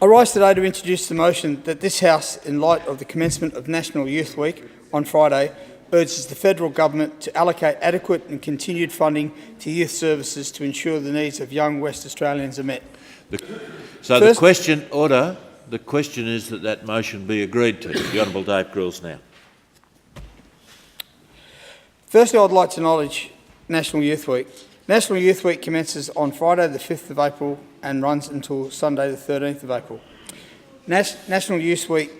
I rise today to introduce the motion that this House, in light of the commencement of National Youth Week on Friday, urges the federal government to allocate adequate and continued funding to youth services to ensure the needs of young West Australians are met. The question is that motion be agreed to. The Honourable Dave Grills now. Firstly, I'd like to acknowledge National Youth Week. National Youth Week commences on Friday the 5th of April and runs until Sunday the 13th of April. National Youth Week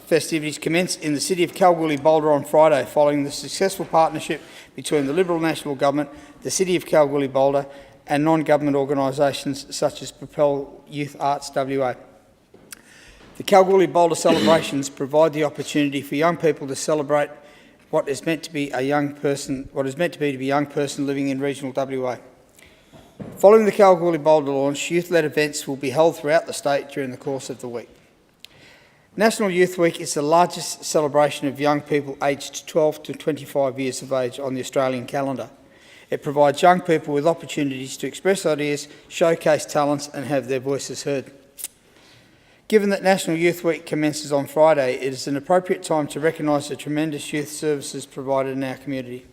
festivities commence in the city of Kalgoorlie-Boulder on Friday, following the successful partnership between the Liberal National Government, the city of Kalgoorlie-Boulder and non-government organisations such as Propel Youth Arts WA. The Kalgoorlie-Boulder celebrations provide the opportunity for young people to celebrate what is meant to be a young person living in regional WA. Following the Kalgoorlie-Boulder launch, youth-led events will be held throughout the state during the course of the week. National Youth Week is the largest celebration of young people aged 12 to 25 years of age on the Australian calendar. It provides young people with opportunities to express ideas, showcase talents and have their voices heard. Given that National Youth Week commences on Friday, it is an appropriate time to recognise the tremendous youth services provided in our community.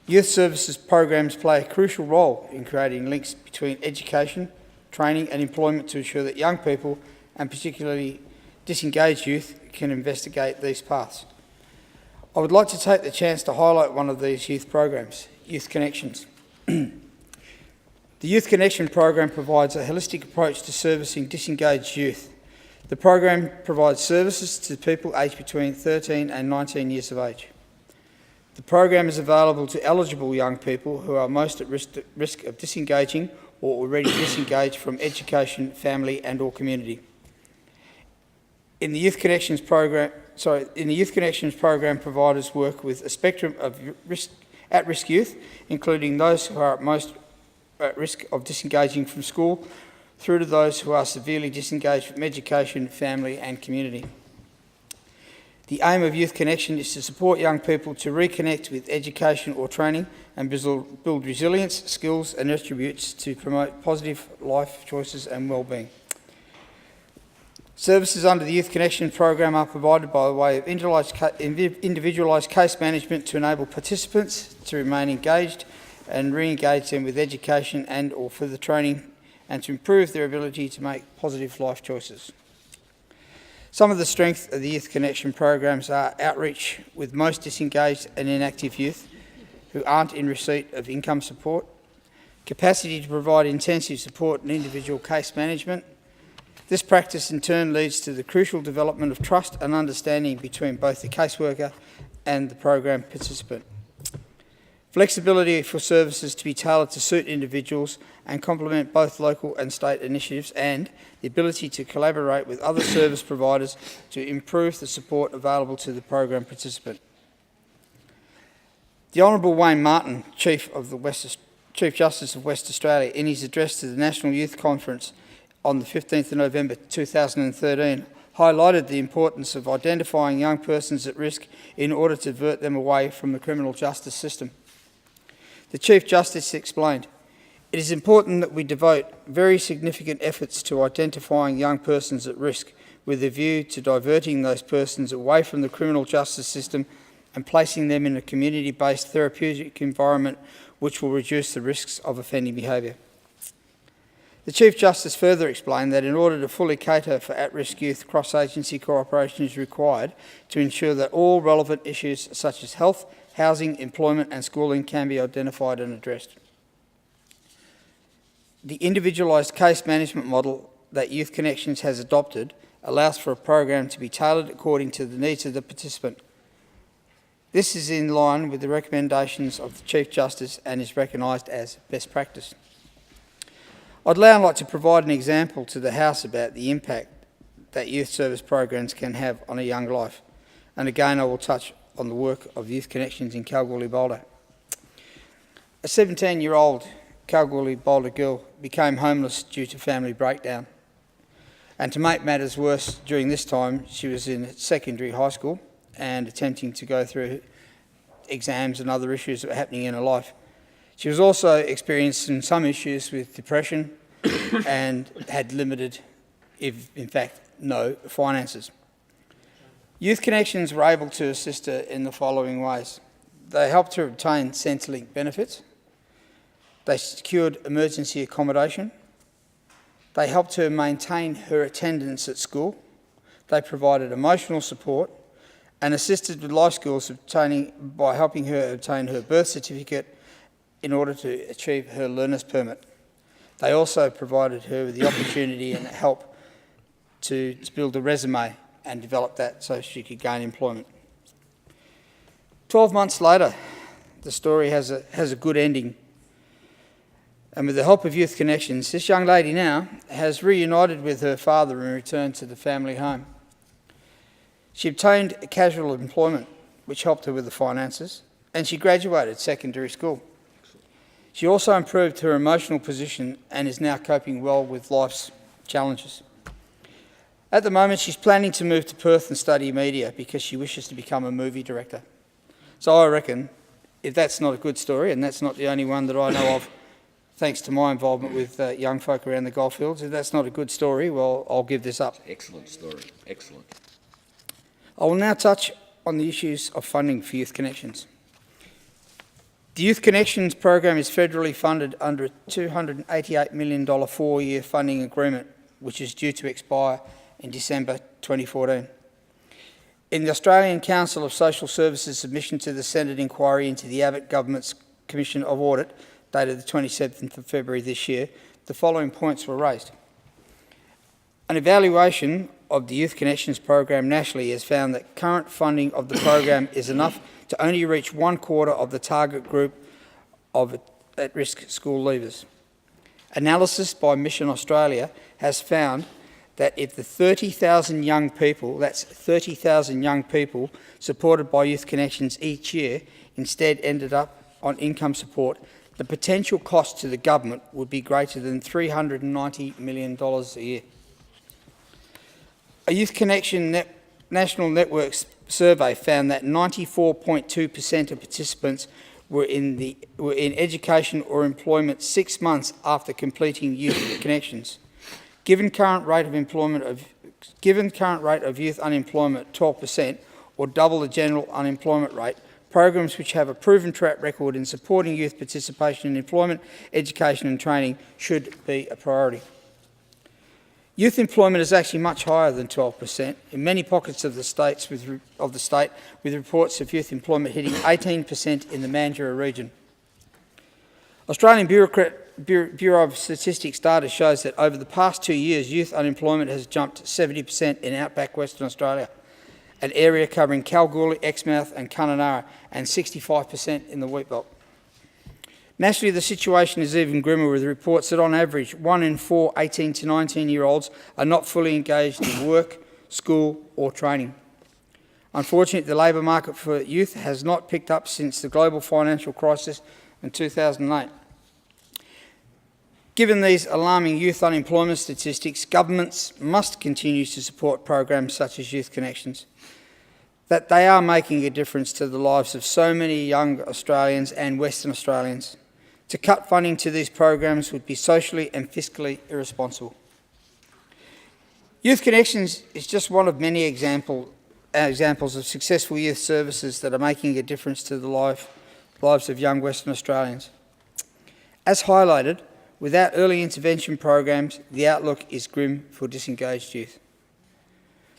Youth services programs play a crucial role in creating links between education, training and employment to ensure that young people, and particularly disengaged youth, can investigate these paths. I would like to take the chance to highlight one of these youth programs, Youth Connections. The Youth Connection program provides a holistic approach to servicing disengaged youth. The program provides services to people aged between 13 and 19 years of age. The program is available to eligible young people who are most at risk of disengaging or already disengaged from education, family and or community. In the Youth Connections program, providers work with a spectrum of at-risk youth, including those who are at most at risk of disengaging from school, through to those who are severely disengaged from education, family and community. The aim of Youth Connection is to support young people to reconnect with education or training and build resilience, skills and attributes to promote positive life choices and well-being. Services under the Youth Connection program are provided by way of individualised case management to enable participants to remain engaged and re-engage them with education and or further training, and to improve their ability to make positive life choices. Some of the strengths of the Youth Connection programs are outreach with most disengaged and inactive youth who aren't in receipt of income support, capacity to provide intensive support and individual case management. This practice in turn leads to the crucial development of trust and understanding between both the caseworker and the program participant. Flexibility for services to be tailored to suit individuals and complement both local and state initiatives, and the ability to collaborate with other service providers to improve the support available to the program participant. The Honourable Wayne Martin, Chief Justice of West Australia, in his address to the National Youth Conference on the 15th of November 2013, highlighted the importance of identifying young persons at risk in order to divert them away from the criminal justice system. The Chief Justice explained, "It is important that we devote very significant efforts to identifying young persons at risk with a view to diverting those persons away from the criminal justice system and placing them in a community-based therapeutic environment which will reduce the risks of offending behaviour." The Chief Justice further explained that in order to fully cater for at-risk youth, cross-agency cooperation is required to ensure that all relevant issues such as health, housing, employment and schooling can be identified and addressed. The individualised case management model that Youth Connections has adopted allows for a program to be tailored according to the needs of the participant. This is in line with the recommendations of the Chief Justice and is recognised as best practice. I'd now like to provide an example to the House about the impact that youth service programs can have on a young life. And again, I will touch on the work of Youth Connections in Kalgoorlie-Boulder. A 17-year-old Kalgoorlie-Boulder girl became homeless due to family breakdown. And to make matters worse, during this time, she was in secondary high school and attempting to go through exams and other issues that were happening in her life. She was also experiencing some issues with depression and had limited if in fact no finances. Youth Connections were able to assist her in the following ways. They helped her obtain Centrelink benefits. They secured emergency accommodation. They helped her maintain her attendance at school. They provided emotional support and assisted with life skills by helping her obtain her birth certificate in order to achieve her learner's permit. They also provided her with the opportunity and help to build a resume and develop that so she could gain employment. 12 months later, the story has a good ending. And with the help of Youth Connections, this young lady now has reunited with her father and returned to the family home. She obtained casual employment, which helped her with the finances, and she graduated secondary school. She also improved her emotional position and is now coping well with life's challenges. At the moment, she's planning to move to Perth and study media because she wishes to become a movie director. So I reckon, if that's not a good story, and that's not the only one that I know of, thanks to my involvement with young folk around the goldfields, if that's not a good story, well, I'll give this up. Excellent story, excellent. I will now touch on the issues of funding for Youth Connections. The Youth Connections program is federally funded under a $288 million 4-year funding agreement, which is due to expire in December 2014. In the Australian Council of Social Services submission to the Senate inquiry into the Abbott Government's Commission of Audit, dated the 27th of February this year, the following points were raised. An evaluation of the Youth Connections program nationally has found that current funding of the program is enough to only reach 1/4 of the target group of at-risk school leavers. Analysis by Mission Australia has found that if the 30,000 young people, that's 30,000 young people supported by Youth Connections each year, instead ended up on income support, the potential cost to the government would be greater than $390 million a year. A Youth Connection National Network survey found that 94.2% of participants were in education or employment 6 months after completing Youth Connections. Given current rate of youth unemployment 12%, or double the general unemployment rate, programs which have a proven track record in supporting youth participation in employment, education and training should be a priority. Youth employment is actually much higher than 12% in many pockets of the state, with reports of youth employment hitting 18% in the Mandurah region. Australian Bureau of Statistics data shows that over the past 2 years, youth unemployment has jumped 70% in outback Western Australia, an area covering Kalgoorlie, Exmouth and Kununurra, and 65% in the Wheatbelt. Nationally, the situation is even grimmer, with reports that on average 1 in 4 18 to 19-year-olds are not fully engaged in work, school or training. Unfortunately, the labour market for youth has not picked up since the global financial crisis in 2008. Given these alarming youth unemployment statistics, governments must continue to support programs such as Youth Connections, that they are making a difference to the lives of so many young Australians and Western Australians. To cut funding to these programs would be socially and fiscally irresponsible. Youth Connections is just one of many examples of successful youth services that are making a difference to the lives of young Western Australians. As highlighted, without early intervention programs, the outlook is grim for disengaged youth.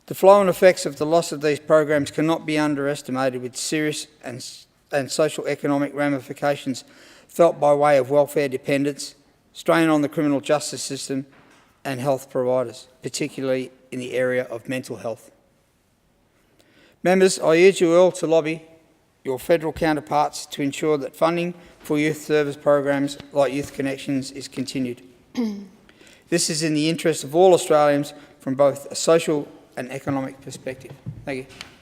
The flow-on effects of the loss of these programs cannot be underestimated, with serious and social economic ramifications felt by way of welfare dependence, strain on the criminal justice system and health providers, particularly in the area of mental health. Members, I urge you all to lobby your federal counterparts to ensure that funding for youth service programs like Youth Connections is continued. This is in the interest of all Australians from both a social and economic perspective. Thank you.